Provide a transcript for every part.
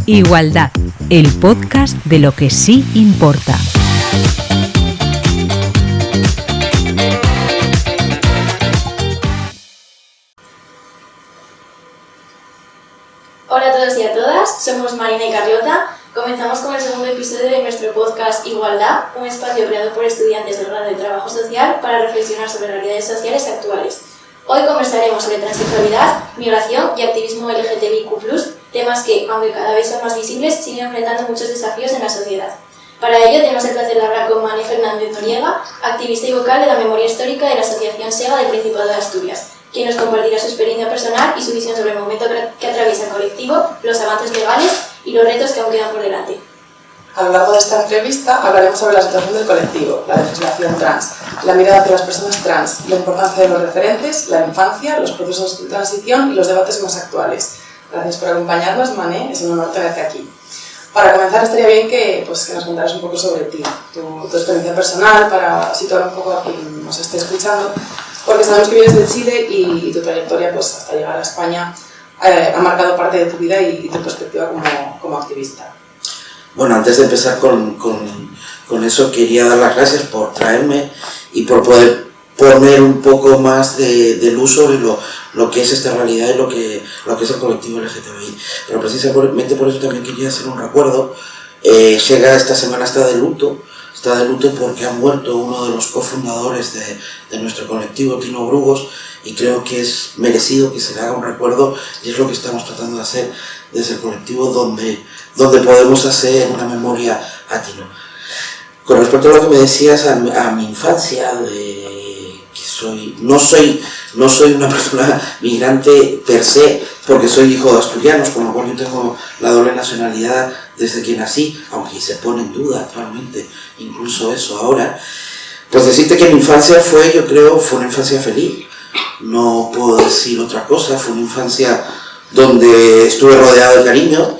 Igualdad, el podcast de lo que sí importa. Hola a todos y a todas, somos Marina y Carlota. Comenzamos con el segundo episodio de nuestro podcast Igualdad, un espacio creado por estudiantes del grado de Trabajo Social para reflexionar sobre realidades sociales actuales. Hoy conversaremos sobre transexualidad, migración y activismo LGTBIQ+, temas que, aunque cada vez son más visibles, siguen enfrentando muchos desafíos en la sociedad. Para ello tenemos el placer de hablar con Mané Fernández Noriega, activista y vocal de la memoria histórica de la Asociación SEGA del Principado de Asturias, quien nos compartirá su experiencia personal y su visión sobre el momento que atraviesa el colectivo, los avances legales y los retos que aún quedan por delante. A lo largo de esta entrevista hablaremos sobre la situación del colectivo, la legislación trans, la mirada hacia las personas trans, la importancia de los referentes, la infancia, los procesos de transición y los debates más actuales. Gracias por acompañarnos, Mané, es un honor tenerte aquí. Para comenzar estaría bien que nos contaras un poco sobre ti, tu experiencia personal, para situar un poco a quien nos esté escuchando, porque sabemos que vienes de Chile y tu trayectoria hasta llegar a España ha marcado parte de tu vida y tu perspectiva como activista. Bueno, antes de empezar con eso, quería dar las gracias por traerme y por poder poner un poco más de luz sobre lo que es esta realidad y lo que es el colectivo LGTBI. Pero precisamente por eso también quería hacer un recuerdo. Llega esta semana está de luto porque ha muerto uno de los cofundadores de nuestro colectivo, Tino Brugos, y creo que es merecido que se le haga un recuerdo, y es lo que estamos tratando de hacer desde el colectivo, donde podemos hacer una memoria a Tino. Con respecto a lo que me decías a mi infancia, no soy una persona migrante per se, porque soy hijo de asturianos, con lo cual yo tengo la doble nacionalidad desde que nací, aunque se pone en duda actualmente, incluso eso ahora. Pues decirte que mi infancia fue una infancia feliz, no puedo decir otra cosa, fue una infancia donde estuve rodeado de cariño,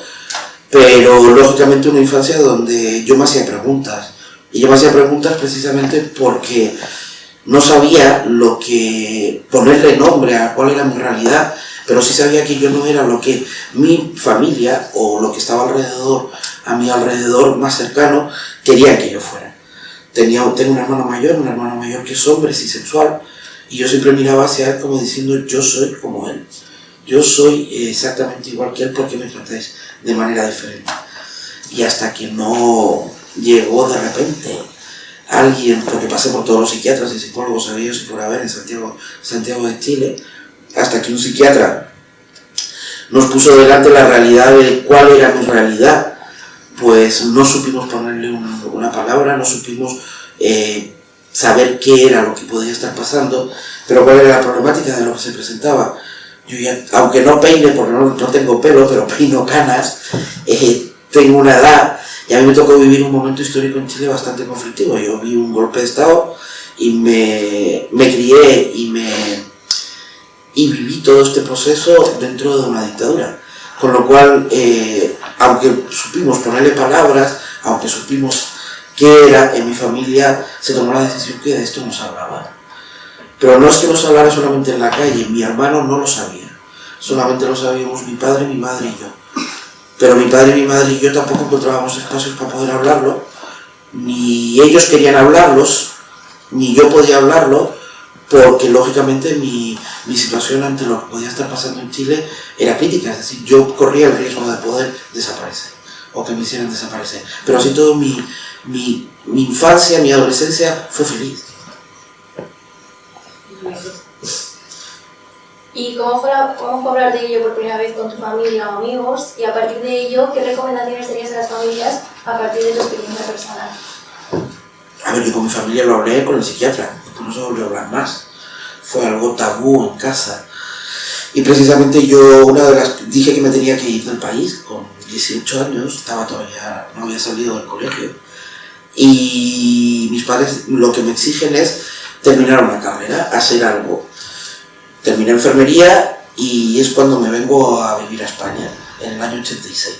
pero lógicamente una infancia donde yo me hacía preguntas, y yo me hacía preguntas precisamente porque no sabía ponerle nombre a cuál era mi realidad, pero sí sabía que yo no era lo que mi familia o lo que estaba a mi alrededor más cercano querían que yo fuera. Tengo un hermano mayor que es hombre, cisexual, y yo siempre miraba hacia él como diciendo, yo soy como él, yo soy exactamente igual que él, porque me tratáis de manera diferente. Y hasta que no llegó de repente alguien, porque pasé por todos los psiquiatras y psicólogos habidos y por haber en Santiago de Chile, hasta que un psiquiatra nos puso delante la realidad de cuál era mi realidad, pues no supimos ponerle una palabra, no supimos saber qué era lo que podía estar pasando, pero cuál era la problemática de lo que se presentaba. Yo ya, aunque no peine, porque no tengo pelo, pero peino canas, tengo una edad, y a mí me tocó vivir un momento histórico en Chile bastante conflictivo. Yo vi un golpe de Estado y me crié y viví todo este proceso dentro de una dictadura. Con lo cual, aunque supimos ponerle palabras, aunque supimos qué era, en mi familia se tomó la decisión que de esto nos hablaba. Pero no es que nos hablara solamente en la calle, mi hermano no lo sabía. Solamente lo sabíamos mi padre, mi madre y yo. Pero mi padre, mi madre y yo tampoco encontrábamos espacios para poder hablarlo, ni ellos querían hablarlos, ni yo podía hablarlo, porque lógicamente mi situación ante lo que podía estar pasando en Chile era crítica, es decir, yo corría el riesgo de poder desaparecer, o que me hicieran desaparecer. Pero así todo mi infancia, mi adolescencia fue feliz. ¿Y cómo fue hablar de ello por primera vez con tu familia o amigos? Y a partir de ello, ¿qué recomendaciones tenías a las familias a partir de tu experiencia personal? A ver, yo con mi familia lo hablé con el psiquiatra, después no se volvió a hablar más. Fue algo tabú en casa. Y precisamente yo dije que me tenía que ir del país con 18 años, no había salido del colegio. Y mis padres lo que me exigen es terminar una carrera, hacer algo. Terminé enfermería y es cuando me vengo a vivir a España, en el año 86.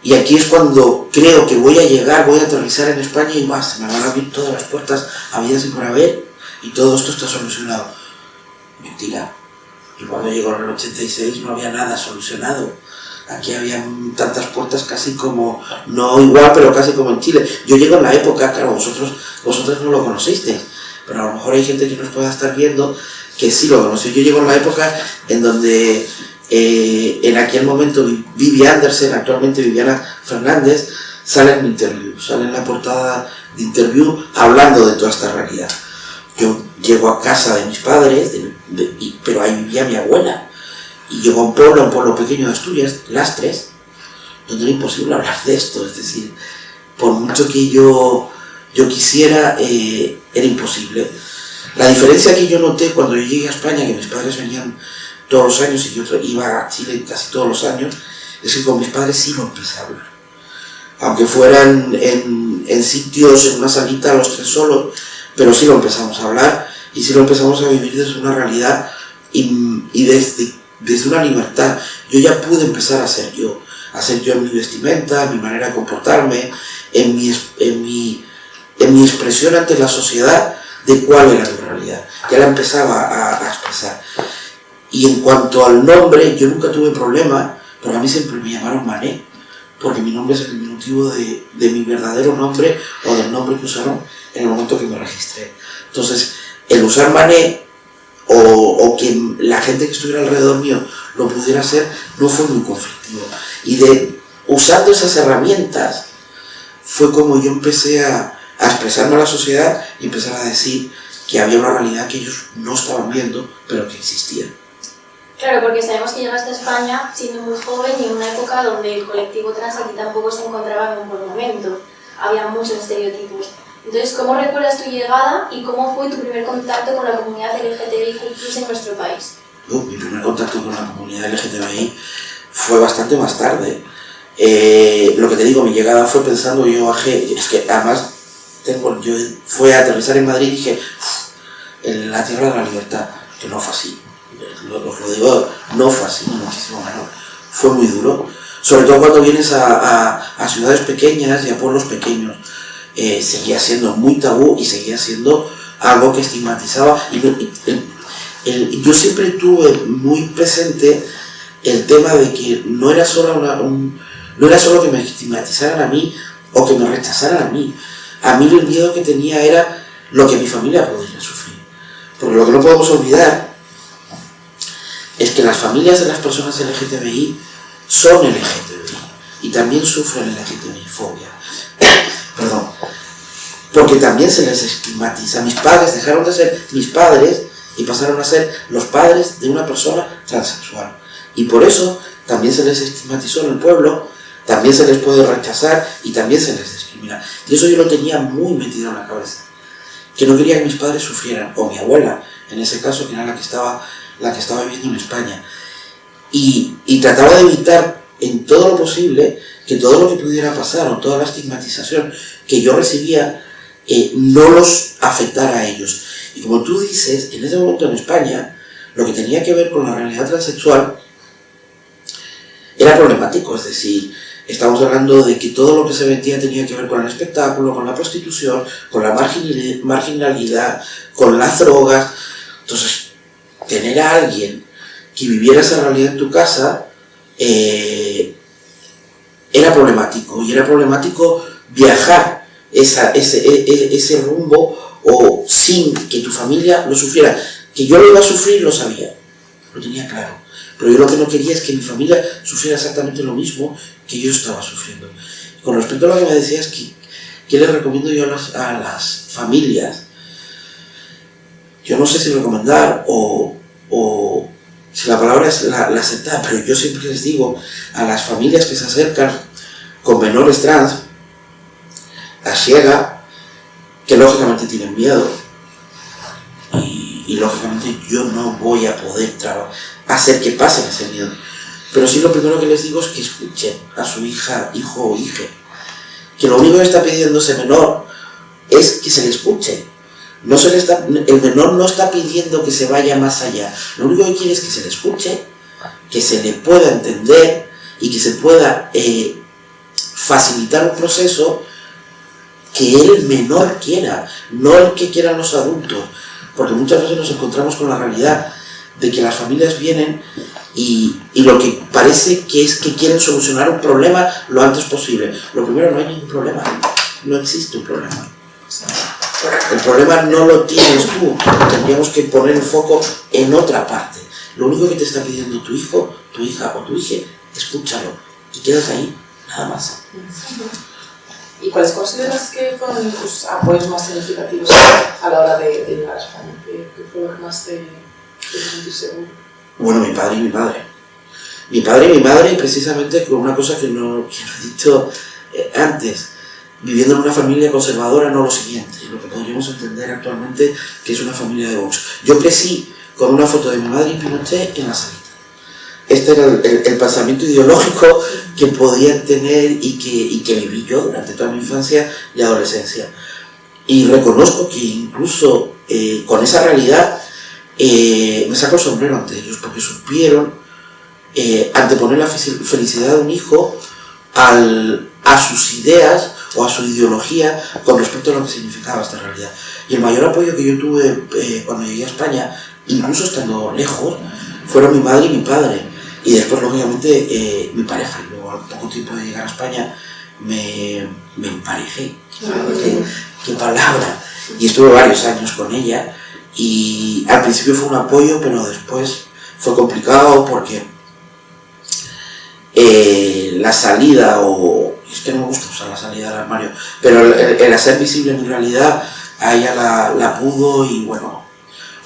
Y aquí es cuando creo que voy a aterrizar en España y más, se me van a abrir todas las puertas habidas y por haber y todo esto está solucionado. Mentira. Y cuando llegó en el 86 no había nada solucionado. Aquí había tantas puertas casi como, no igual, pero casi como en Chile. Yo llego en la época, claro, vosotros no lo conocisteis, pero a lo mejor hay gente que nos pueda estar viendo que sí lo conoció. Yo llego en la época en donde en aquel momento Vivi Andersen, actualmente Viviana Fernández, sale en Interview, sale en la portada de Interview hablando de toda esta realidad. Yo llego a casa de mis padres, pero ahí vivía mi abuela. Y llego a un pueblo pequeño de Asturias, Lastres, donde era imposible hablar de esto. Es decir, por mucho que yo quisiera, era imposible. La diferencia que yo noté cuando yo llegué a España, que mis padres venían todos los años y yo iba a Chile casi todos los años, es que con mis padres sí lo empecé a hablar. Aunque fueran en sitios, en una salita, los tres pero sí lo empezamos a hablar y sí lo empezamos a vivir desde una realidad y desde una libertad. Yo ya pude empezar a ser yo en mi vestimenta, en mi manera de comportarme, en mi expresión ante la sociedad de cuál era mi realidad. Ya la empezaba a expresar. Y en cuanto al nombre, yo nunca tuve problema, porque a mí siempre me llamaron Mané, porque mi nombre es el diminutivo de mi verdadero nombre o del nombre que usaron en el momento que me registré. Entonces, el usar Mané o que la gente que estuviera alrededor mío lo pudiera hacer no fue muy conflictivo. Y usando esas herramientas fue como yo empecé a expresarme a la sociedad y empezar a decir que había una realidad que ellos no estaban viendo, pero que existía. Claro, porque sabemos que llegaste a España siendo muy joven y en una época donde el colectivo trans aquí tampoco se encontraba en un buen momento. Había muchos estereotipos. Entonces, ¿cómo recuerdas tu llegada y cómo fue tu primer contacto con la comunidad LGTBIQ+ en nuestro país? Mi primer contacto con la comunidad LGTBI fue bastante más tarde. Lo que te digo, mi llegada fue pensando, es que además yo fui a aterrizar en Madrid y dije, en la tierra de la libertad, que no fue así. Os lo digo, no fue así, muchísimo menos. Fue muy duro, sobre todo cuando vienes a ciudades pequeñas y a pueblos pequeños. Seguía siendo muy tabú y seguía siendo algo que estigmatizaba. Yo siempre tuve muy presente el tema de que no era solo que me estigmatizaran a mí o que me rechazaran a mí. A mí el miedo que tenía era lo que mi familia podría sufrir. Porque lo que no podemos olvidar es que las familias de las personas LGTBI son LGTBI y también sufren LGTBI-fobia. Perdón. Porque también se les estigmatiza. Mis padres dejaron de ser mis padres y pasaron a ser los padres de una persona transexual. Y por eso también se les estigmatizó en el pueblo, también se les puede rechazar y también se les discrimina. Y eso yo lo tenía muy metido en la cabeza. Que no quería que mis padres sufrieran, o mi abuela, en ese caso, que era la que estaba viviendo en España. Y trataba de evitar en todo lo posible que todo lo que pudiera pasar o toda la estigmatización que yo recibía no los afectara a ellos. Y como tú dices, en ese momento en España, lo que tenía que ver con la realidad transexual era problemático, es decir, estamos hablando de que todo lo que se vendía tenía que ver con el espectáculo, con la prostitución, con la marginalidad, con las drogas. Entonces, tener a alguien que viviera esa realidad en tu casa era problemático, y era problemático viajar ese rumbo o sin que tu familia lo sufriera. Que yo lo iba a sufrir lo sabía, lo tenía claro, pero yo lo que no quería es que mi familia sufriera exactamente lo mismo que yo estaba sufriendo. Con respecto a lo que me decías, ¿qué les recomiendo yo a las familias? Yo no sé si recomendar o si la palabra es la aceptar, pero yo siempre les digo a las familias que se acercan con menores trans, las llega, que lógicamente tienen miedo y lógicamente yo no voy a poder hacer que pasen ese miedo, pero sí lo primero que les digo es que escuchen a su hija, hijo o hija, que lo único que está pidiendo ese menor es que se le escuche. El menor no está pidiendo que se vaya más allá, lo único que quiere es que se le escuche, que se le pueda entender y que se pueda facilitar un proceso que el menor quiera, no el que quieran los adultos, porque muchas veces nos encontramos con la realidad de que las familias vienen y lo que parece que es que quieren solucionar un problema lo antes posible. Lo primero, no hay ningún problema, no existe un problema. El problema no lo tienes tú, tendríamos que poner el foco en otra parte. Lo único que te está pidiendo tu hijo, tu hija o tu hija, escúchalo y quédate ahí, nada más. ¿Y cuáles consideras que fueron tus apoyos más significativos a la hora de llegar a España? ¿Qué fue lo que más te hizo sentir seguro? Bueno, mi padre y mi madre. Mi padre y mi madre, precisamente con una cosa que no he dicho antes, viviendo en una familia conservadora, no lo siguiente, lo que podríamos entender actualmente que es una familia de Vox. Yo crecí con una foto de mi madre y Pinochet en la salita. Este era el pensamiento ideológico que podía tener y que viví yo durante toda mi infancia y adolescencia. Y reconozco que incluso con esa realidad me saco el sombrero ante ellos, porque supieron anteponer la felicidad de un hijo a sus ideas o a su ideología con respecto a lo que significaba esta realidad. Y el mayor apoyo que yo tuve cuando llegué a España, incluso estando lejos, fueron mi madre y mi padre. Y después, lógicamente, mi pareja. Luego, al poco tiempo de llegar a España, me emparejé. ¿Qué palabra? Y estuve varios años con ella. Y al principio fue un apoyo, pero después fue complicado porque la salida, o es que no me gusta usar la salida del armario, pero el hacer visible mi realidad, a ella la pudo y bueno,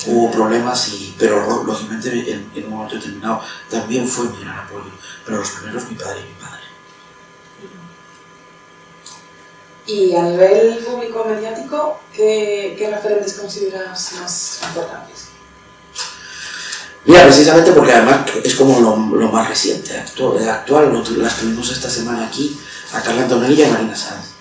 hubo problemas, pero lógicamente en un momento determinado también fue mi gran apoyo, pero los primeros mi padre y mi madre. Y a nivel público mediático, ¿qué referentes consideras más importantes? Mira, precisamente porque además es como lo más reciente, actual, las tuvimos esta semana aquí, a Carla Antonelli y a Marina Sanz.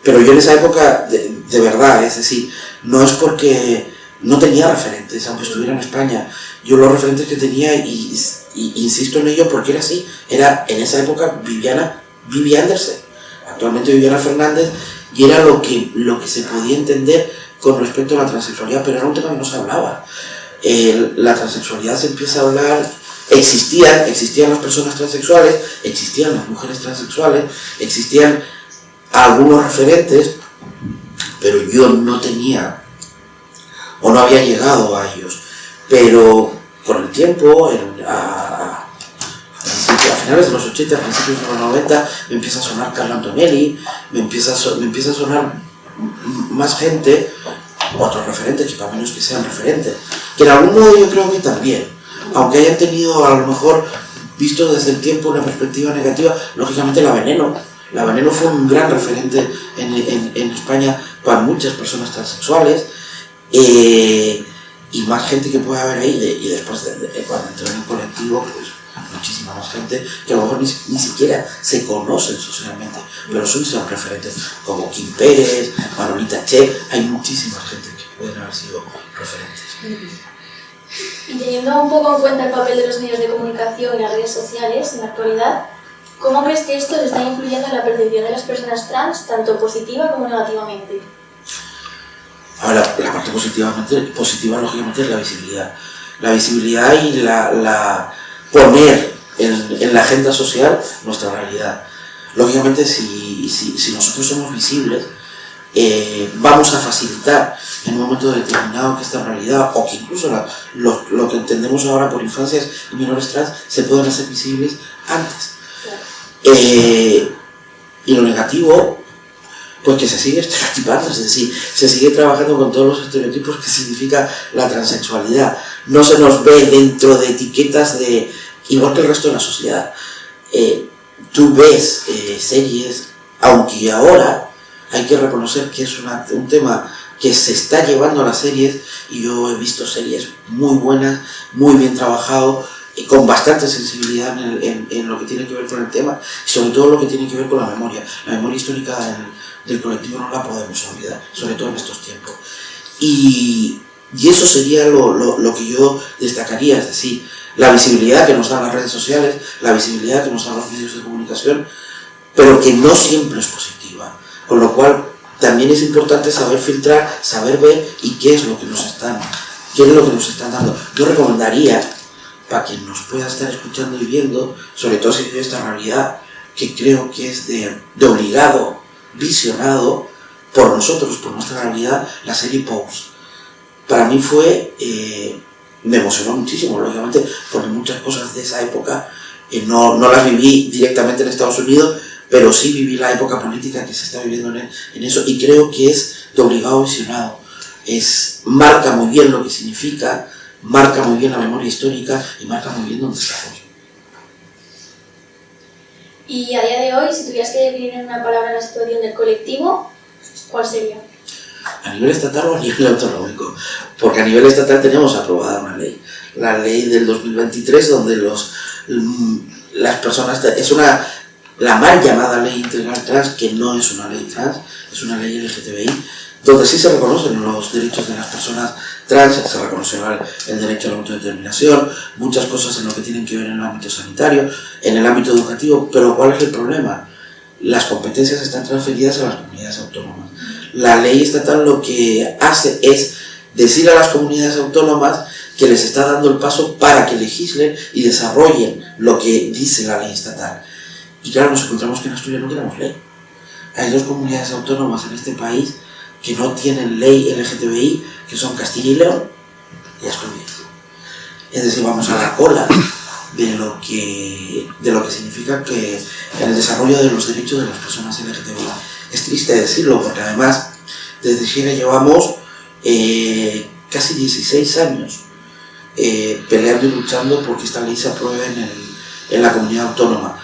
Pero yo en esa época, de verdad, es decir, no es porque no tenía referentes, aunque estuviera en España. Yo los referentes que tenía, y insisto en ello porque era así, era en esa época Vivi Andersen, actualmente Viviana Fernández, y era lo que se podía entender con respecto a la transexualidad, pero era un tema que no se hablaba. La transexualidad se empieza a hablar, existían las personas transexuales, existían las mujeres transexuales, existían algunos referentes, pero yo no tenía o no había llegado a ellos. Pero con el tiempo, a finales de los 80, a principios de los 90, me empieza a sonar Carla Antonelli, me empieza a sonar más gente, otros referentes, que para mí no es que sean referentes, que en algún modo yo creo que también, aunque hayan tenido a lo mejor visto desde el tiempo una perspectiva negativa, lógicamente La Veneno fue un gran referente en España para muchas personas transexuales, y más gente que puede haber ahí, y después cuando entró en el colectivo, pues muchísima más gente que a lo mejor ni siquiera se conocen socialmente, pero son referentes, como Kim Pérez, Manolita Che, hay muchísima gente que pueden haber sido referentes. Y teniendo un poco en cuenta el papel de los medios de comunicación y las redes sociales en la actualidad, ¿cómo crees que estos están influyendo en la percepción de las personas trans, tanto positiva como negativamente? Ahora, la parte positiva lógicamente es la visibilidad. La visibilidad y la poner en la agenda social nuestra realidad. Lógicamente, si nosotros somos visibles, vamos a facilitar en un momento determinado que esta realidad, o que incluso lo que entendemos ahora por infancias y menores trans, se puedan hacer visibles antes. Y lo negativo, pues que se sigue estereotipando, es decir, se sigue trabajando con todos los estereotipos que significa la transexualidad. No se nos ve dentro de etiquetas igual que el resto de la sociedad. Tú ves series, aunque ahora hay que reconocer que es un tema que se está llevando a las series, y yo he visto series muy buenas, muy bien trabajado, con bastante sensibilidad en lo que tiene que ver con el tema, y sobre todo lo que tiene que ver con la memoria. La memoria histórica del colectivo no la podemos olvidar, sobre todo en estos tiempos. Y eso sería lo que yo destacaría, es decir, la visibilidad que nos dan las redes sociales, la visibilidad que nos dan los medios de comunicación, pero que no siempre es positiva. Con lo cual también es importante saber filtrar, saber ver y qué es lo que nos están qué es lo que nos están dando. Yo recomendaría, para quien nos pueda estar escuchando y viendo, sobre todo si vive esta realidad, que creo que es de obligado, visionado por nosotros, por nuestra realidad, la serie Pose. Para mí me emocionó muchísimo, lógicamente, porque muchas cosas de esa época no las viví directamente en Estados Unidos, pero sí viví la época política que se está viviendo en eso, y creo que es de obligado visionado. Marca muy bien lo que significa, marca muy bien la memoria histórica y marca muy bien dónde estamos. Y a día de hoy, si tuvieras que definir en una palabra la situación del colectivo, ¿cuál sería? ¿A nivel estatal o a nivel autonómico? Porque a nivel estatal tenemos aprobada una ley, la ley del 2023, donde las personas, la mal llamada ley integral trans, que no es una ley trans, es una ley LGTBI, donde sí se reconocen los derechos de las personas trans, se reconoce el derecho a la autodeterminación, muchas cosas en lo que tienen que ver en el ámbito sanitario, en el ámbito educativo, pero ¿cuál es el problema? Las competencias están transferidas a las comunidades autónomas. La ley estatal lo que hace es decir a las comunidades autónomas que les está dando el paso para que legislen y desarrollen lo que dice la ley estatal. Y claro, nos encontramos que en Asturias no tenemos ley. Hay 2 comunidades autónomas en este país que no tienen ley LGTBI, que son Castilla y León y Asturias. Es decir, vamos a la cola de lo que significa que el desarrollo de los derechos de las personas LGTBI. Es triste decirlo, porque además desde Chile llevamos casi 16 años peleando y luchando porque esta ley se apruebe en la comunidad autónoma.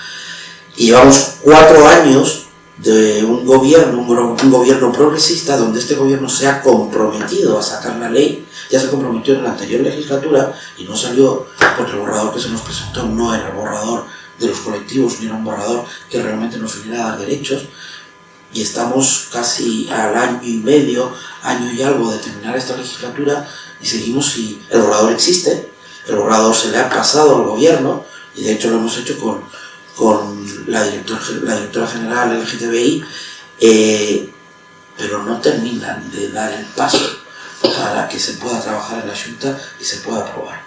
Y llevamos 4 años de un gobierno progresista, donde este gobierno se ha comprometido a sacar la ley. Ya se comprometió en la anterior legislatura y no salió porque el borrador que se nos presentó no era el borrador de los colectivos, ni era un borrador que realmente nos viniera a dar derechos. Y estamos casi al año y medio, año y algo de terminar esta legislatura y seguimos, y el borrador existe, el borrador se le ha pasado al gobierno, y de hecho lo hemos hecho con la directora general LGTBI, pero no terminan de dar el paso para que se pueda trabajar en la Junta y se pueda aprobar.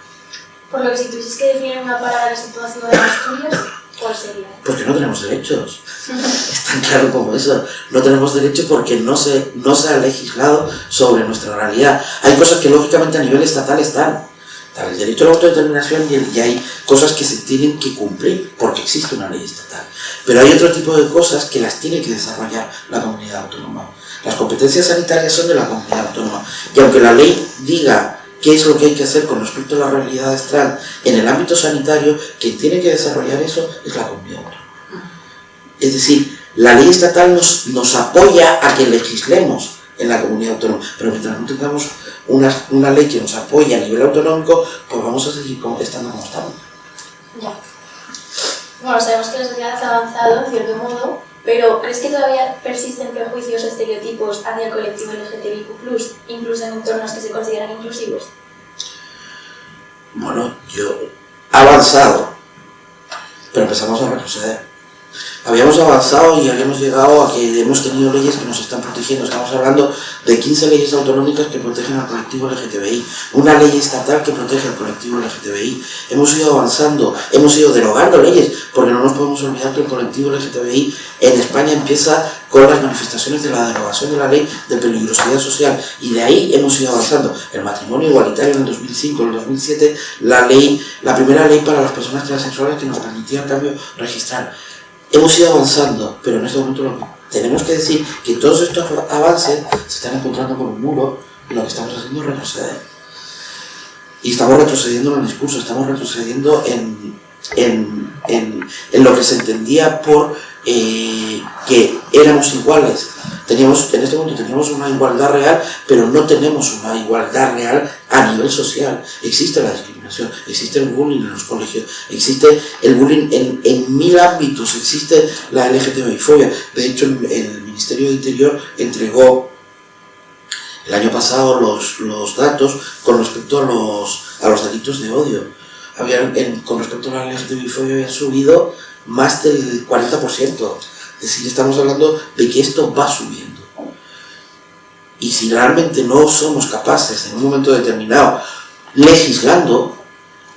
Por lo que si tuvieses que definir una palabra la situación de Asturias, ¿cuál sería? Porque no tenemos derechos. Es tan claro como eso. No tenemos derechos porque no se ha legislado sobre nuestra realidad. Hay cosas que lógicamente a nivel estatal están. Está el derecho a la autodeterminación y hay cosas que se tienen que cumplir porque existe una ley estatal. Pero hay otro tipo de cosas que las tiene que desarrollar la comunidad autónoma. Las competencias sanitarias son de la comunidad autónoma. Y aunque la ley diga qué es lo que hay que hacer con respecto a las realidades trans en el ámbito sanitario, quien tiene que desarrollar eso es la comunidad autónoma. Es decir, la ley estatal nos apoya a que legislemos en la comunidad autónoma, pero mientras no tengamos una ley que nos apoye a nivel autonómico, pues vamos a seguir estando como estamos. Ya. Bueno, sabemos que la sociedad ha avanzado en cierto modo, pero ¿crees que todavía persisten prejuicios o estereotipos hacia el colectivo LGTBIQ+, incluso en entornos que se consideran inclusivos? Bueno, ha avanzado, pero empezamos a retroceder. Habíamos avanzado y habíamos llegado a que hemos tenido leyes que nos están protegiendo. Estamos hablando de 15 leyes autonómicas que protegen al colectivo LGTBI, una ley estatal que protege al colectivo LGTBI. Hemos ido avanzando, hemos ido derogando leyes, porque no nos podemos olvidar que el colectivo LGTBI en España empieza con las manifestaciones de la derogación de la ley de peligrosidad social, y de ahí hemos ido avanzando. El matrimonio igualitario en el 2005, en el 2007, la primera ley para las personas transexuales que nos permitía el cambio registral. Hemos ido avanzando, pero en este momento tenemos que decir que todos estos avances se están encontrando con un muro, y lo que estamos haciendo es retroceder. Y estamos retrocediendo en el discurso, estamos retrocediendo en lo que se entendía por que éramos iguales. En este momento teníamos una igualdad real, pero no tenemos una igualdad real a nivel social. Existe la discriminación, existe el bullying en los colegios, existe el bullying en 1000 ámbitos, existe la LGTBI-fobia. De hecho, el Ministerio de Interior entregó el año pasado los datos con respecto a los delitos de odio. Con respecto a la LGTBI-fobia habían subido más del 40%. Es decir, estamos hablando de que esto va subiendo. Y si realmente no somos capaces en un momento determinado, legislando,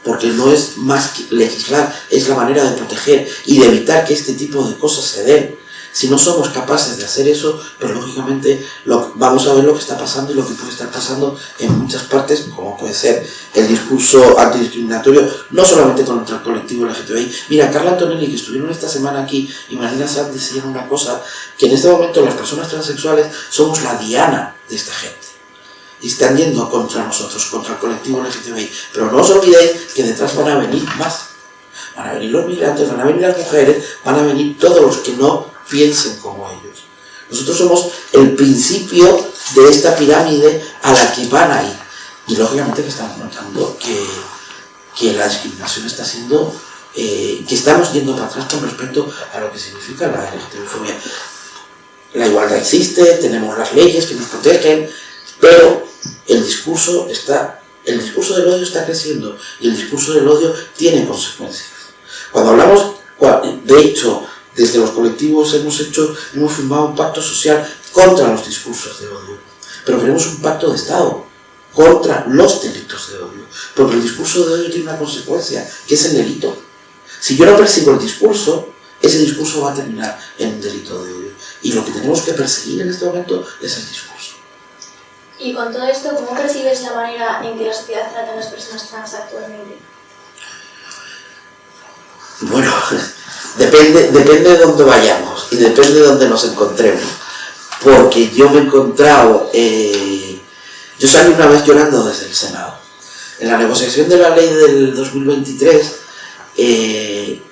porque no es más que legislar, es la manera de proteger y de evitar que este tipo de cosas se den. Si no somos capaces de hacer eso, pues lógicamente vamos a ver lo que está pasando y lo que puede estar pasando en muchas partes, como puede ser el discurso antidiscriminatorio, no solamente contra el colectivo LGTBI. Mira, Carla Antonelli, que estuvieron esta semana aquí, y Marina Sanz decían una cosa, que en este momento las personas transexuales somos la diana de esta gente. Y están yendo contra nosotros, contra el colectivo LGTBI. Pero no os olvidéis que detrás van a venir más. Van a venir los migrantes, van a venir las mujeres, van a venir todos los que no piensen como ellos. Nosotros somos el principio de esta pirámide a la que van a ir. Y lógicamente que estamos notando que la discriminación está siendo, que estamos yendo para atrás con respecto a lo que significa la LGTB-fobia. La igualdad existe, tenemos las leyes que nos protegen, pero el discurso del odio está creciendo y el discurso del odio tiene consecuencias. Cuando hablamos, de hecho, desde los colectivos hemos firmado un pacto social contra los discursos de odio, pero queremos un pacto de Estado contra los delitos de odio, porque el discurso de odio tiene una consecuencia, que es el delito. Si yo no persigo el discurso, ese discurso va a terminar en un delito de odio, y lo que tenemos que perseguir en este momento es el discurso. Y con todo esto, ¿cómo percibes la manera en que la sociedad trata a las personas trans actualmente? Bueno, depende de dónde vayamos y depende de dónde nos encontremos. Porque yo me he encontrado, yo salí una vez llorando desde el Senado. En la negociación de la ley del 2023,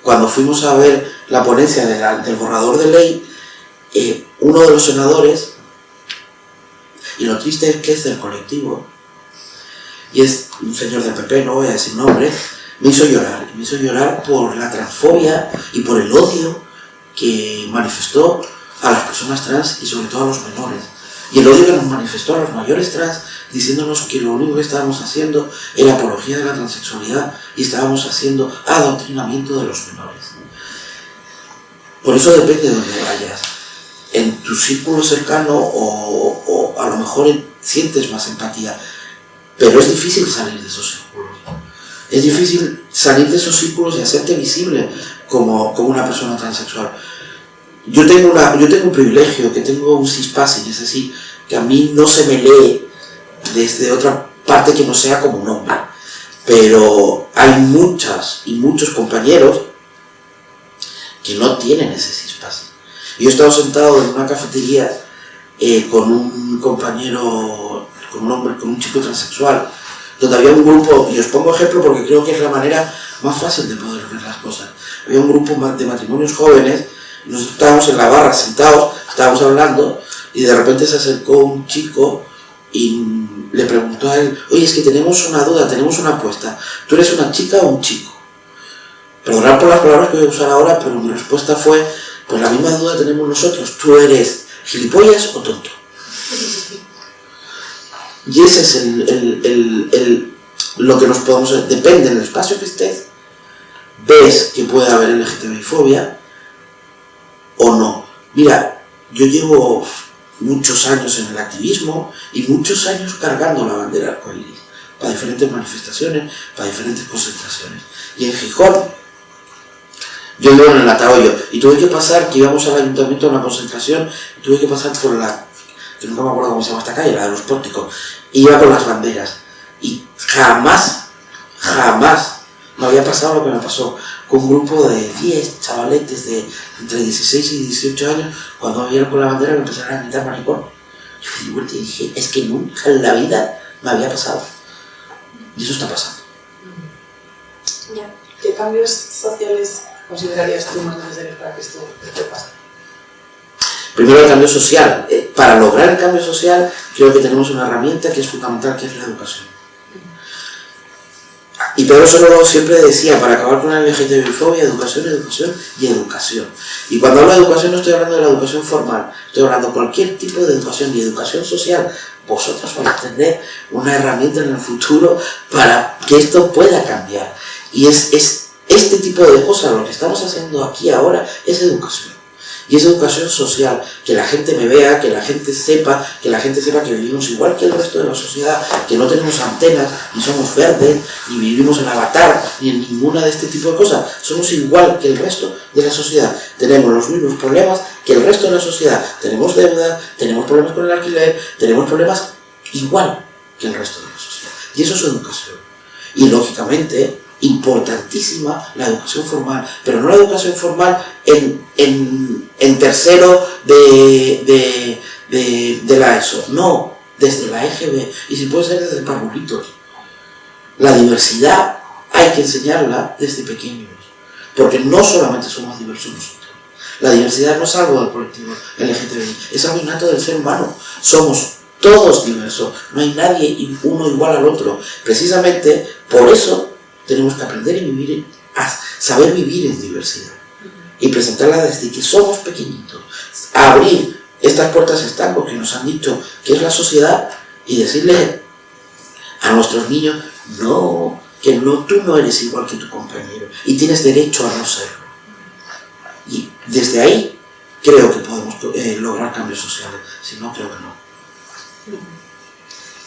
cuando fuimos a ver la ponencia del borrador de ley, uno de los senadores, y lo triste es que es del colectivo, y es un señor del PP, no voy a decir nombres, me hizo llorar por la transfobia y por el odio que manifestó a las personas trans y sobre todo a los menores. Y el odio que nos manifestó a los mayores trans, diciéndonos que lo único que estábamos haciendo era apología de la transexualidad y estábamos haciendo adoctrinamiento de los menores. Por eso depende de dónde vayas. En tu círculo cercano o a lo mejor sientes más empatía, pero es difícil salir de esos círculos. Es difícil salir de esos círculos y hacerte visible como una persona transexual. Yo tengo un privilegio, que tengo un cispassing, es decir, que a mí no se me lee desde otra parte que no sea como un hombre. Pero hay muchas y muchos compañeros que no tienen ese cispassing. Yo he estado sentado en una cafetería con un compañero, con un chico transexual, donde había un grupo, y os pongo ejemplo porque creo que es la manera más fácil de poder ver las cosas. Había un grupo de matrimonios jóvenes, nosotros estábamos en la barra sentados, estábamos hablando, y de repente se acercó un chico y le preguntó a él: oye, es que tenemos una duda, tenemos una apuesta, ¿tú eres una chica o un chico? Perdonad por las palabras que voy a usar ahora, pero mi respuesta fue: pues la misma duda tenemos nosotros, ¿tú eres gilipollas o tonto? Y ese es lo que nos podemos... Depende del espacio que estés, ves que puede haber LGTBI-fobia o no. Mira, yo llevo muchos años en el activismo y muchos años cargando la bandera arcoíris para diferentes manifestaciones, para diferentes concentraciones. Y en Gijón, yo vivo en el Atahoyo y tuve que pasar, que íbamos al ayuntamiento a una concentración, y tuve que pasar por que nunca me acuerdo cómo se llama esta calle, la de los pórticos, y iba con las banderas. Y jamás me había pasado lo que me pasó con un grupo de 10 chavaletes de entre 16 y 18 años, cuando me vieron con la bandera me empezaron a gritar maricón. Yo me di vuelta y dije, es que nunca en la vida me había pasado. Y eso está pasando. ¿Qué cambios sociales considerarías tú más necesarios para que esto te pase? Primero, el cambio social. Para lograr el cambio social, creo que tenemos una herramienta que es fundamental, que es la educación. Y Pedro Solórzano siempre decía, para acabar con la LGTBI-fobia, educación, educación y educación. Y cuando hablo de educación no estoy hablando de la educación formal, estoy hablando de cualquier tipo de educación y educación social. Vosotros vais a tener una herramienta en el futuro para que esto pueda cambiar. Y es este tipo de cosas, lo que estamos haciendo aquí ahora, es educación. Y es educación social, que la gente me vea, que la gente sepa que vivimos igual que el resto de la sociedad, que no tenemos antenas, ni somos verdes, ni vivimos en Avatar, ni en ninguna de este tipo de cosas. Somos igual que el resto de la sociedad. Tenemos los mismos problemas que el resto de la sociedad. Tenemos deuda, tenemos problemas con el alquiler, tenemos problemas igual que el resto de la sociedad. Y eso es educación. Y lógicamente, importantísima la educación formal, pero no la educación formal en tercero de la ESO, no, desde la EGB, y si puede ser desde parvulitos. La diversidad hay que enseñarla desde pequeños, porque no solamente somos diversos nosotros. La diversidad no es algo del colectivo LGTBI, es algo innato del ser humano. Somos todos diversos, no hay nadie uno igual al otro. Precisamente por eso tenemos que aprender a saber vivir en diversidad y presentarla desde que somos pequeñitos. Abrir estas puertas estancos que nos han dicho que es la sociedad y decirle a nuestros niños, no, que no, tú no eres igual que tu compañero y tienes derecho a no serlo. Y desde ahí creo que podemos lograr cambios sociales, si no, creo que no.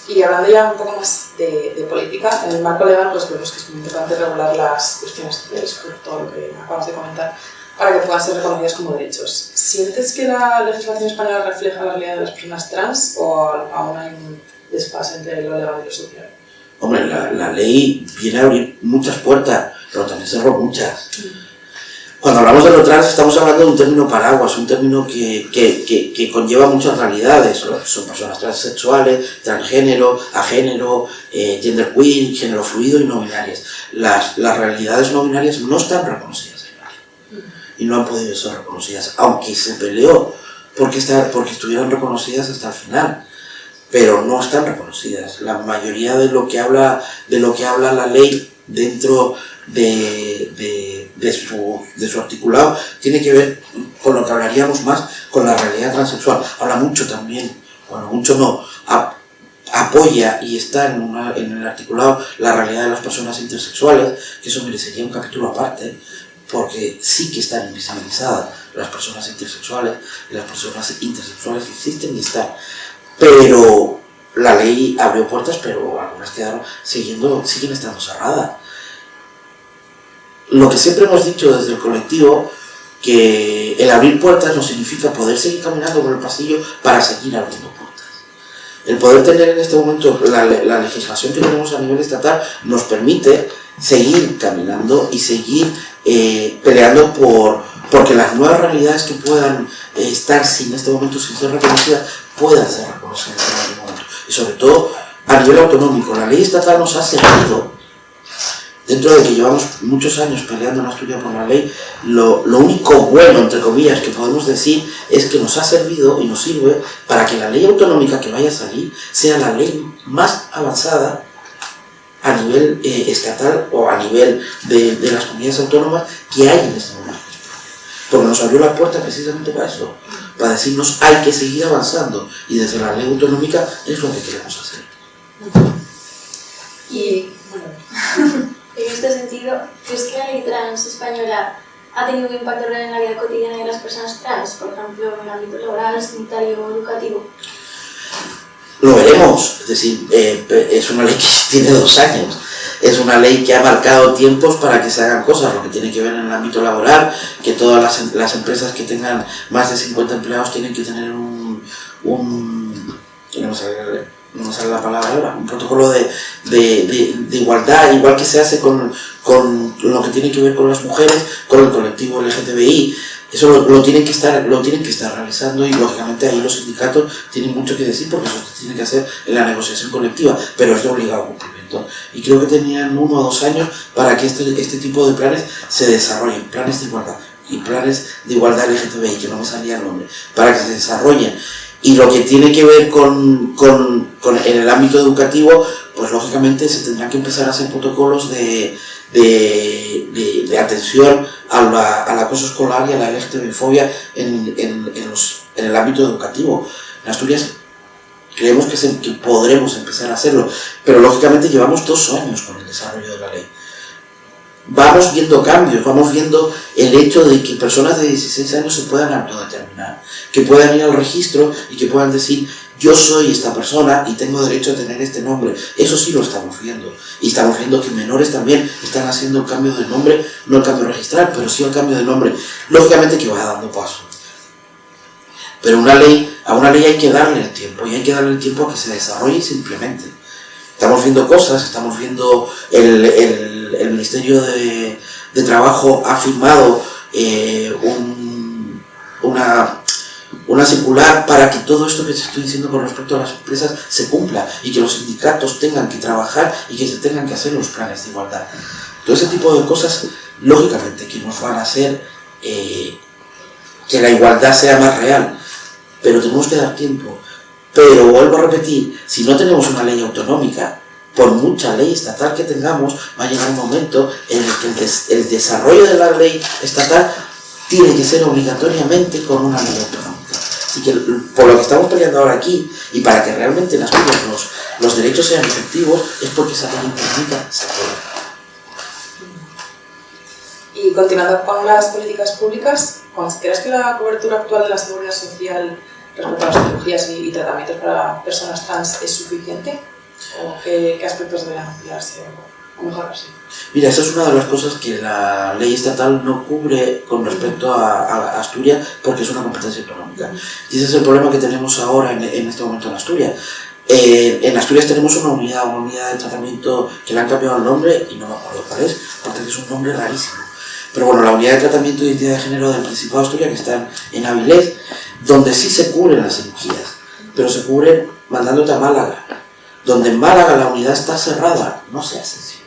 Y hablando ya un poco más de política, en el marco legal pues vemos que es muy importante regular las cuestiones sociales, por todo lo que acabas de comentar, para que puedan ser reconocidas como derechos. ¿Sientes que la legislación española refleja la realidad de las personas trans o aún hay un desfase entre lo legal y lo social? Hombre, la ley viene a abrir muchas puertas, pero también cerró muchas. Cuando hablamos de lo trans estamos hablando de un término paraguas, un término que conlleva muchas realidades. Son personas transexuales, transgénero, agénero, genderqueer, género fluido y no binarias. Las realidades no binarias no están reconocidas en la ley y no han podido ser reconocidas, aunque se peleó porque estuvieran reconocidas hasta el final, pero no están reconocidas. La mayoría de lo que habla la ley dentro de su articulado tiene que ver con lo que hablaríamos más con la realidad transexual. Habla mucho también, bueno, mucho no, apoya y está en el articulado la realidad de las personas intersexuales, que eso merecería un capítulo aparte, porque sí que están invisibilizadas las personas intersexuales, y las personas intersexuales existen y están, pero la ley abrió puertas, pero algunas siguen estando cerradas. Lo que siempre hemos dicho desde el colectivo, que el abrir puertas no significa poder seguir caminando por el pasillo para seguir abriendo puertas. El poder tener en este momento la legislación que tenemos a nivel estatal nos permite seguir caminando y seguir peleando porque las nuevas realidades que puedan estar en este momento sin ser reconocidas puedan ser reconocidas en algún momento. Y sobre todo a nivel autonómico, la ley estatal nos ha servido. Dentro de que llevamos muchos años peleando en Asturias por la ley, lo único bueno, entre comillas, que podemos decir es que nos ha servido y nos sirve para que la ley autonómica que vaya a salir sea la ley más avanzada a nivel estatal o a nivel de las comunidades autónomas que hay en este momento. Porque nos abrió la puerta precisamente para eso, para decirnos hay que seguir avanzando y desde la ley autonómica es lo que queremos hacer. Y bueno... En este sentido, ¿crees que la ley trans española ha tenido un impacto real en la vida cotidiana de las personas trans, por ejemplo, en el ámbito laboral, sanitario o educativo? Lo veremos, es decir, es una ley que tiene 2 años, es una ley que ha marcado tiempos para que se hagan cosas, lo que tiene que ver en el ámbito laboral, que todas las empresas que tengan más de 50 empleados tienen que tener no me sale la palabra ahora, un protocolo de igualdad, igual que se hace con lo que tiene que ver con las mujeres, con el colectivo LGTBI. Eso lo tienen que estar realizando y lógicamente ahí los sindicatos tienen mucho que decir porque eso se tiene que hacer en la negociación colectiva, pero es de obligado cumplimiento. Y creo que tenían 1 o 2 años para que este tipo de planes se desarrollen, planes de igualdad y planes de igualdad LGTBI, que no me salía el nombre, para que se desarrollen. Y lo que tiene que ver en el ámbito educativo, pues lógicamente se tendrán que empezar a hacer protocolos de atención al acoso escolar y a la LGTB-fobia en el ámbito educativo. En Asturias creemos que podremos empezar a hacerlo, pero lógicamente llevamos 2 años con el desarrollo de la ley. vamos viendo cambios, vamos viendo el hecho de que personas de 16 años se puedan autodeterminar, que puedan ir al registro y que puedan decir yo soy esta persona y tengo derecho a tener este nombre. Eso sí lo estamos viendo. Y estamos viendo que menores también están haciendo el cambio de nombre, no el cambio registral, pero sí el cambio de nombre. Lógicamente que va dando paso. Pero a una ley hay que darle el tiempo, y hay que darle el tiempo a que se desarrolle y se implemente. Estamos viendo cosas, estamos viendo el Ministerio de Trabajo ha firmado una circular para que todo esto que te estoy diciendo con respecto a las empresas se cumpla y que los sindicatos tengan que trabajar y que se tengan que hacer los planes de igualdad. Todo ese tipo de cosas, lógicamente, que nos van a hacer que la igualdad sea más real, pero tenemos que dar tiempo. Pero vuelvo a repetir, si no tenemos una ley autonómica, por mucha ley estatal que tengamos, va a llegar un momento en el que el desarrollo de la ley estatal tiene que ser obligatoriamente con una ley autonómica. Así que por lo que estamos peleando ahora aquí, y para que realmente en Asturias los derechos sean efectivos, es porque esa ley autonómica se puede. Y continuando con las políticas públicas, ¿consideras que la cobertura actual de la seguridad social respecto a las cirugías y tratamientos para personas trans es suficiente? ¿O qué aspectos deben ampliarse o mejorarse? Mira, esa es una de las cosas que la ley estatal no cubre con respecto a Asturias, porque es una competencia autonómica. Y ese es el problema que tenemos ahora en este momento en Asturias. En Asturias tenemos una unidad de tratamiento que le han cambiado el nombre y no me acuerdo cuál es, porque es un nombre rarísimo. Pero bueno, la unidad de tratamiento de identidad de género del Principado de Asturias, que está en Avilés, donde sí se cubren las cirugías, pero se cubren mandándote a Málaga, donde en Málaga la unidad está cerrada, no se hacen cirugías.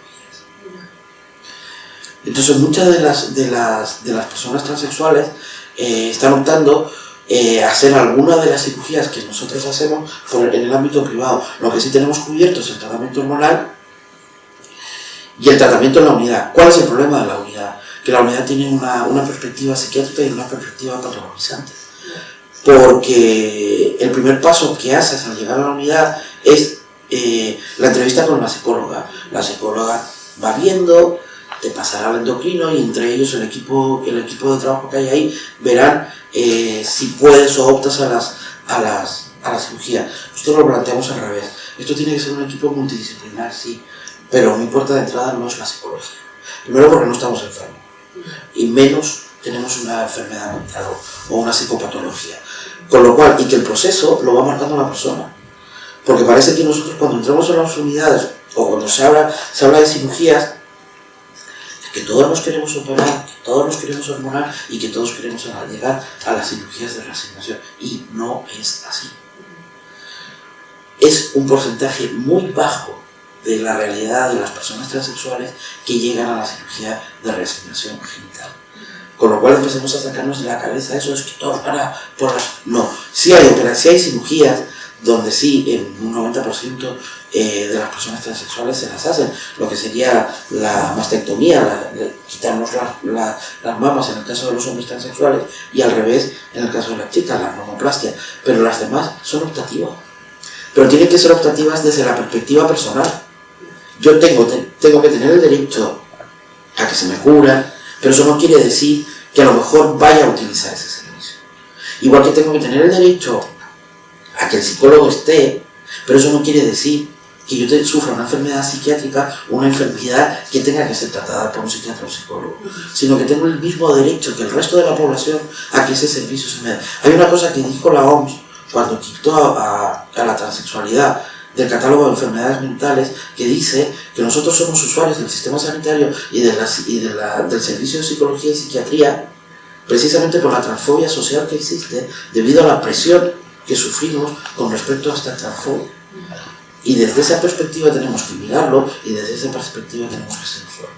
Entonces muchas de las personas transexuales están optando a hacer alguna de las cirugías que nosotros hacemos en el ámbito privado. Lo que sí tenemos cubierto es el tratamiento hormonal y el tratamiento en la unidad. ¿Cuál es el problema de la unidad? Que la unidad tiene una perspectiva psiquiátrica y una perspectiva patologizante. Porque el primer paso que haces al llegar a la unidad es la entrevista con la psicóloga. La psicóloga va viendo, te pasará al endocrino y entre ellos el equipo de trabajo que hay ahí verán si puedes o optas a la cirugía. Nosotros lo planteamos al revés. Esto tiene que ser un equipo multidisciplinar, sí, pero mi puerta de entrada no es la psicología. Primero porque no estamos enfermos y menos tenemos una enfermedad mental o una psicopatología. Con lo cual, y que el proceso lo va marcando la persona. Porque parece que nosotros cuando entramos en las unidades o cuando se habla de cirugías, que todos nos queremos operar, que todos nos queremos hormonar y que todos queremos llegar a las cirugías de reasignación. Y no es así. Es un porcentaje muy bajo de la realidad de las personas transexuales que llegan a la cirugía de reasignación genital. Con lo cual empecemos a sacarnos de la cabeza eso, es que todos van a por las... No, sí hay cirugías donde sí, en un 90% de las personas transexuales se las hacen, lo que sería la mastectomía, quitarnos las mamas en el caso de los hombres transexuales y al revés en el caso de las chicas, la mamoplastia, pero las demás son optativas. Pero tienen que ser optativas desde la perspectiva personal. Yo tengo que tener el derecho a que se me cubran, pero eso no quiere decir que a lo mejor vaya a utilizar ese servicio. Igual que tengo que tener el derecho a que el psicólogo esté, pero eso no quiere decir que yo sufra una enfermedad psiquiátrica o una enfermedad que tenga que ser tratada por un psiquiatra o un psicólogo, sino que tengo el mismo derecho que el resto de la población a que ese servicio se me dé. Hay una cosa que dijo la OMS cuando quitó a la transexualidad del catálogo de enfermedades mentales, que dice que nosotros somos usuarios del sistema sanitario y del servicio de psicología y psiquiatría precisamente por la transfobia social que existe debido a la presión que sufrimos con respecto a esta transfobia. Y desde esa perspectiva tenemos que mirarlo y desde esa perspectiva tenemos que ser usuarios.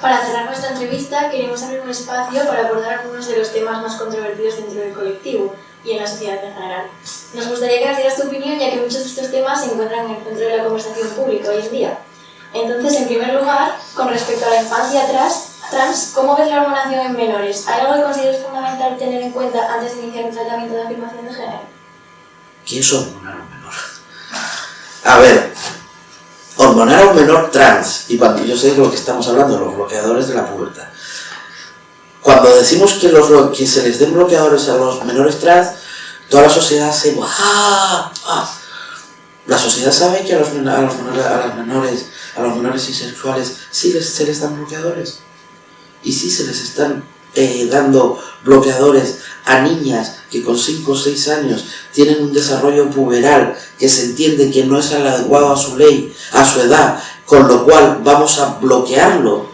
Para cerrar nuestra entrevista, queremos abrir un espacio para abordar algunos de los temas más controvertidos dentro del colectivo y en la sociedad en general. Nos gustaría que nos dieras tu opinión, ya que muchos de estos temas se encuentran en el centro de la conversación pública hoy en día. Entonces, en primer lugar, con respecto a la infancia trans, ¿cómo ves la hormonación en menores? ¿Hay algo que consideres fundamental tener en cuenta antes de iniciar un tratamiento de afirmación de género? ¿Qué es hormonar a un menor? A ver, hormonar a un menor trans, y cuando yo sé de lo que estamos hablando, los bloqueadores de la pubertad, cuando decimos que se les den bloqueadores a los menores trans, toda la sociedad se... La sociedad sabe que a los menores bisexuales sí se les dan bloqueadores. Y sí se les están dando bloqueadores a niñas que con 5 o 6 años tienen un desarrollo puberal que se entiende que no es adecuado a su ley, a su edad, con lo cual vamos a bloquearlo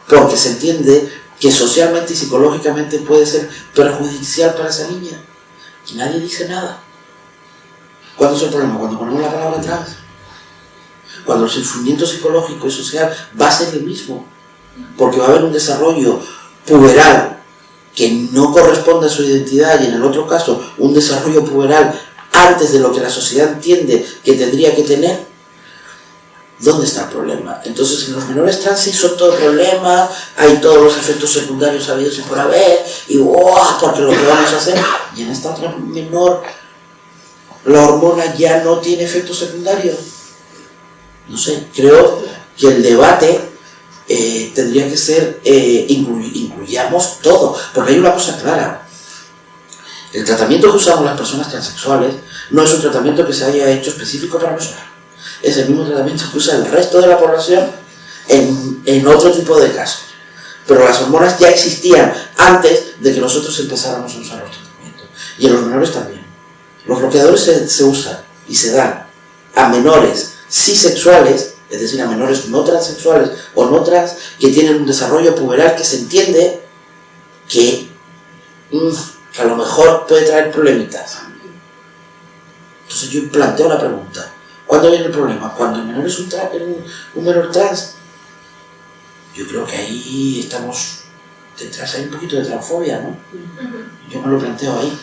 porque se entiende que socialmente y psicológicamente puede ser perjudicial para esa niña. Y nadie dice nada. ¿Cuándo es el problema? Cuando ponemos la palabra trans. Cuando el sufrimiento psicológico y social va a ser el mismo. Porque va a haber un desarrollo puberal que no corresponde a su identidad y en el otro caso un desarrollo puberal antes de lo que la sociedad entiende que tendría que tener. ¿Dónde está el problema? Entonces en los menores trans sí son todo el problema, hay todos los efectos secundarios habidos y por haber, y porque lo que vamos a hacer, y en esta otra menor la hormona ya no tiene efectos secundarios. No sé, creo que el debate tendría que ser, incluyamos todo, porque hay una cosa clara. El tratamiento que usamos las personas transexuales no es un tratamiento que se haya hecho específico para nosotros. Es el mismo tratamiento que usa el resto de la población en otro tipo de casos. Pero las hormonas ya existían antes de que nosotros empezáramos a usar los tratamientos. Y en los menores también. Los bloqueadores se usan y se dan a menores cisexuales, es decir, a menores no transexuales o no trans, que tienen un desarrollo puberal que se entiende que a lo mejor puede traer problemitas. Entonces yo planteo la pregunta, ¿cuándo viene el problema? ¿Cuando el menor es un menor trans? Yo creo que ahí estamos detrás, hay un poquito de transfobia, ¿no? Yo me lo planteo ahí.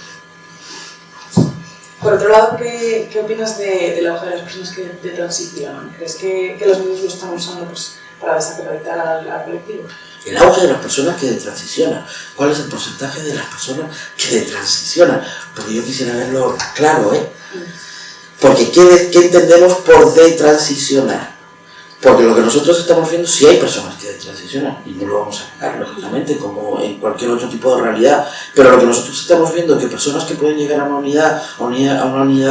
Por otro lado, ¿qué opinas del auge de las personas que transicionan? ¿Crees que los medios lo están usando para desacreditar al colectivo? El auge de las personas que detransicionan. ¿Cuál es el porcentaje de las personas que detransicionan? Porque yo quisiera verlo claro, ¿eh? Porque ¿qué entendemos por detransicionar? Porque lo que nosotros estamos viendo, sí hay personas que detransicionan, y no lo vamos a negar, lógicamente, como en cualquier otro tipo de realidad, pero lo que nosotros estamos viendo es que personas que pueden llegar a una unidad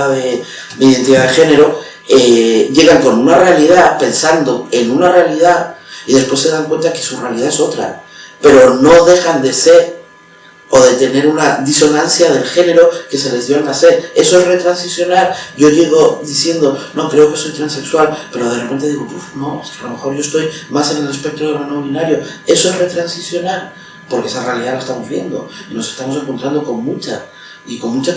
de identidad de género, llegan con una realidad, pensando en una realidad, y después se dan cuenta que su realidad es otra, pero no dejan de ser o de tener una disonancia del género que se les dio al nacer. Eso es retransicionar. Yo llego diciendo, no, creo que soy transexual, pero de repente digo, no, es que a lo mejor yo estoy más en el espectro de lo no binario. Eso es retransicionar, porque esa realidad la estamos viendo y nos estamos encontrando con muchas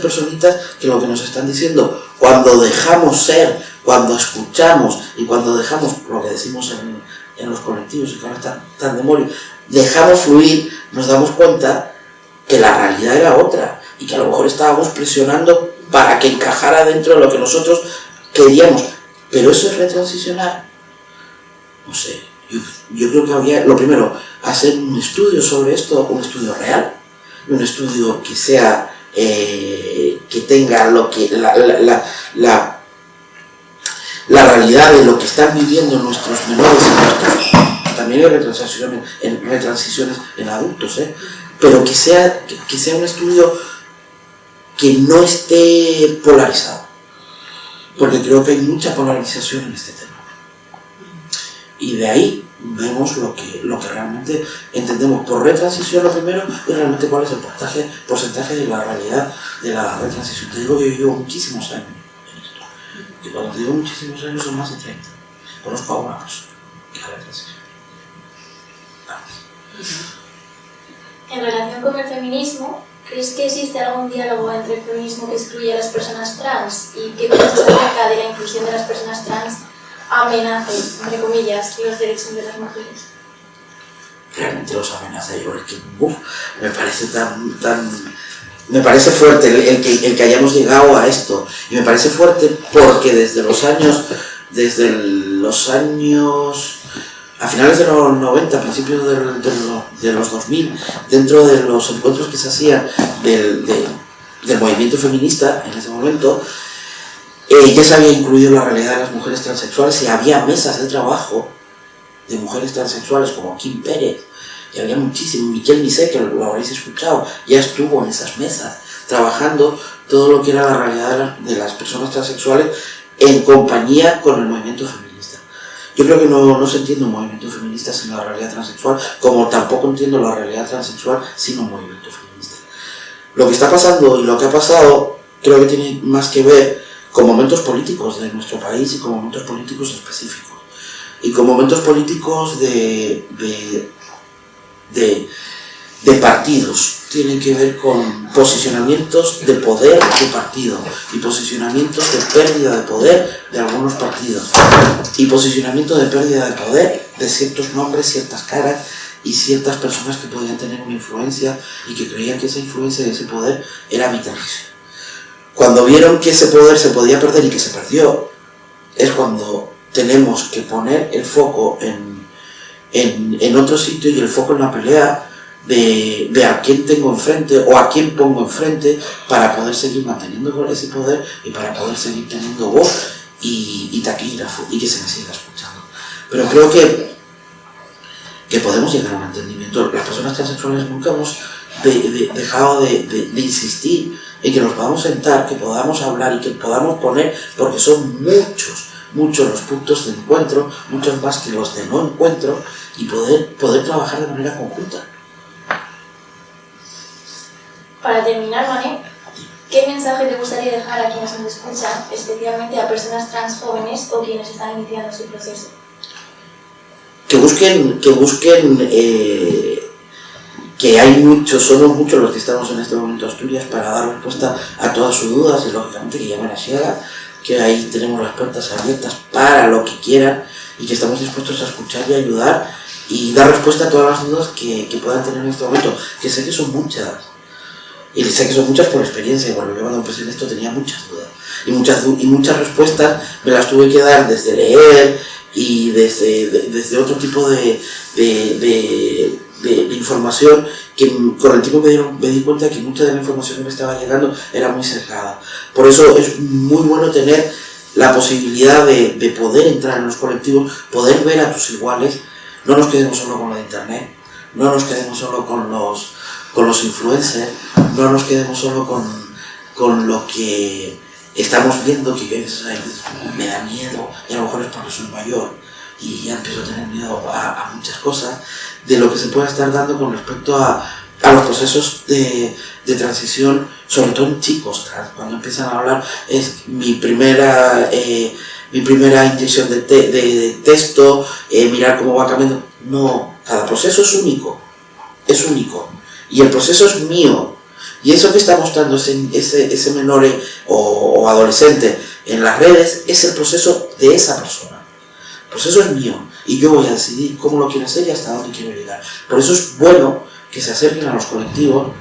personitas que lo que nos están diciendo, cuando dejamos ser, cuando escuchamos y cuando dejamos lo que decimos en los colectivos y que ahora están tan de morir, dejamos fluir, nos damos cuenta que la realidad era otra y que a lo mejor estábamos presionando para que encajara dentro de lo que nosotros queríamos. Pero eso es retransicionar. No sé, yo creo que habría, lo primero, hacer un estudio sobre esto, un estudio real, un estudio que sea, que tenga lo que la realidad de lo que están viviendo nuestros menores y también hay retransiciones en adultos, pero que sea un estudio que no esté polarizado, porque creo que hay mucha polarización en este tema, y de ahí vemos lo que realmente entendemos por retransición lo primero, y realmente cuál es el porcentaje de la realidad de la retransición. Te digo que yo llevo muchísimos años en esto, y cuando te digo muchísimos años son más de 30. Conozco a una persona que la retransición. En relación con el feminismo, ¿crees que existe algún diálogo entre el feminismo que excluye a las personas trans? ¿Y qué piensas acerca de la inclusión de las personas trans amenace, entre comillas, los derechos de las mujeres? Realmente los amenaza. Yo es que me parece me parece fuerte el que hayamos llegado a esto, y me parece fuerte porque desde los años a finales de los 90, a principios de los 2000, dentro de los encuentros que se hacían del movimiento feminista en ese momento, Ya se había incluido la realidad de las mujeres transexuales y había mesas de trabajo de mujeres transexuales como Kim Pérez, y había muchísimo. Miquel Misé, que lo habréis escuchado, ya estuvo en esas mesas trabajando todo lo que era la realidad de las personas transexuales en compañía con el movimiento feminista. Yo creo que no se entiende un movimiento feminista sin la realidad transexual, como tampoco entiendo la realidad transexual sin un movimiento feminista. Lo que está pasando y lo que ha pasado creo que tiene más que ver con momentos políticos de nuestro país y con momentos políticos específicos. Y con momentos políticos de partidos. Tienen que ver con posicionamientos de poder de partido y posicionamientos de pérdida de poder de algunos partidos y posicionamiento de pérdida de poder de ciertos nombres, ciertas caras y ciertas personas que podían tener una influencia y que creían que esa influencia y ese poder era vitalicio. Cuando vieron que ese poder se podía perder y que se perdió, es cuando tenemos que poner el foco en otro sitio y el foco en la pelea de a quién tengo enfrente o a quién pongo enfrente para poder seguir manteniendo ese poder y para poder seguir teniendo voz y taquígrafo y que se me siga escuchando. Pero creo que podemos llegar a un entendimiento. Las personas transexuales nunca hemos dejado de insistir en que nos podamos sentar, que podamos hablar y que podamos poner, porque son muchos los puntos de encuentro, muchos más que los de no encuentro, y poder trabajar de manera conjunta. Para terminar, Mané, ¿qué mensaje te gustaría dejar a quienes nos escuchan, especialmente a personas trans jóvenes o quienes están iniciando su proceso? Que busquen que somos muchos los que estamos en este momento en Asturias para dar respuesta a todas sus dudas y lógicamente que llamen a Sierra, que ahí tenemos las puertas abiertas para lo que quieran y que estamos dispuestos a escuchar y ayudar y dar respuesta a todas las dudas que puedan tener en este momento, que sé que son muchas. Y sé que son muchas por experiencia, y bueno, yo cuando empecé en esto tenía muchas dudas y muchas respuestas me las tuve que dar desde leer y desde otro tipo de información que con el tiempo me di cuenta que mucha de la información que me estaba llegando era muy sesgada. Por eso es muy bueno tener la posibilidad de poder entrar en los colectivos, poder ver a tus iguales. No nos quedemos solo con lo de internet, no nos quedemos solo con los influencers, no nos quedemos solo con lo que estamos viendo, que yo a veces me da miedo, y a lo mejor es porque soy mayor y ya empiezo a tener miedo a muchas cosas, de lo que se pueda estar dando con respecto a los procesos de transición, sobre todo en chicos trans. Cuando empiezan a hablar, es mi primera inyección de texto, mirar cómo va cambiando. No, cada proceso es único, y el proceso es mío, y eso que está mostrando ese menor o adolescente en las redes es el proceso de esa persona. El proceso es mío y yo voy a decidir cómo lo quiero hacer y hasta dónde quiero llegar. Por eso es bueno que se acerquen a los colectivos,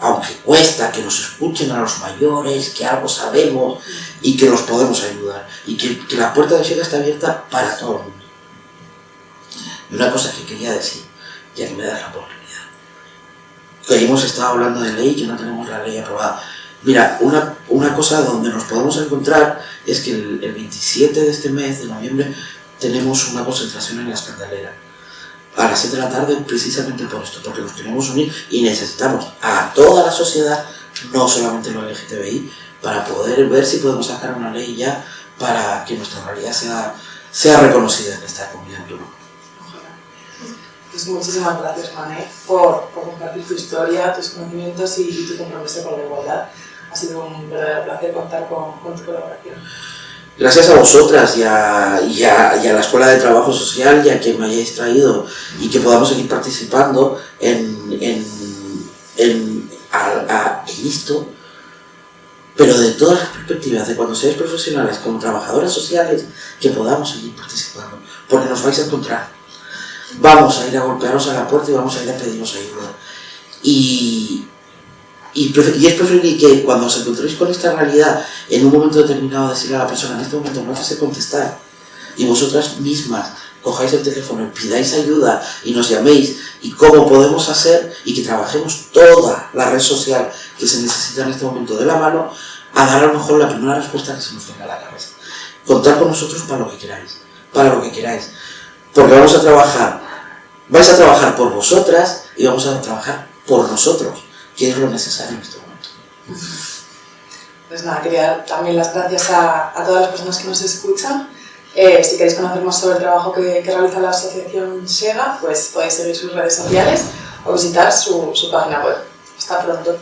aunque cuesta, que nos escuchen a los mayores, que algo sabemos y que los podemos ayudar y que la puerta de Sierra está abierta para todo el mundo. Y una cosa que quería decir, ya que me das la oportunidad, que hemos estado hablando de ley, que no tenemos la ley aprobada. Mira, una cosa donde nos podemos encontrar es que el 27 de este mes, de noviembre, tenemos una concentración en la Escandalera a las 7 de la tarde, precisamente por esto, porque nos queremos unir y necesitamos a toda la sociedad, no solamente los LGTBI, para poder ver si podemos sacar una ley ya para que nuestra realidad sea reconocida en esta comunidad. Pues muchísimas gracias, Mané, por compartir tu historia, tus conocimientos y tu compromiso con la igualdad. Ha sido un verdadero placer contar con tu colaboración. Gracias a vosotras y a la Escuela de Trabajo Social y a quien me hayáis traído y que podamos seguir participando en esto, pero de todas las perspectivas, de cuando seáis profesionales como trabajadoras sociales, que podamos seguir participando, porque nos vais a encontrar. Vamos a ir a golpearos a la puerta y vamos a ir a pediros ayuda. Y es preferible que cuando os encontréis con esta realidad, en un momento determinado, decirle a la persona, en este momento no te sé contestar, y vosotras mismas cojáis el teléfono y pidáis ayuda y nos llaméis, y cómo podemos hacer, y que trabajemos toda la red social que se necesita en este momento de la mano, a dar a lo mejor la primera respuesta que se nos venga a la cabeza. Contar con nosotros para lo que queráis, porque vais a trabajar por vosotras y vamos a trabajar por nosotros, que es lo necesario en este momento. Pues nada, quería dar también las gracias a todas las personas que nos escuchan. Si queréis conocer más sobre el trabajo que realiza la asociación SEGA, pues podéis seguir sus redes sociales o visitar su página web. Hasta pronto.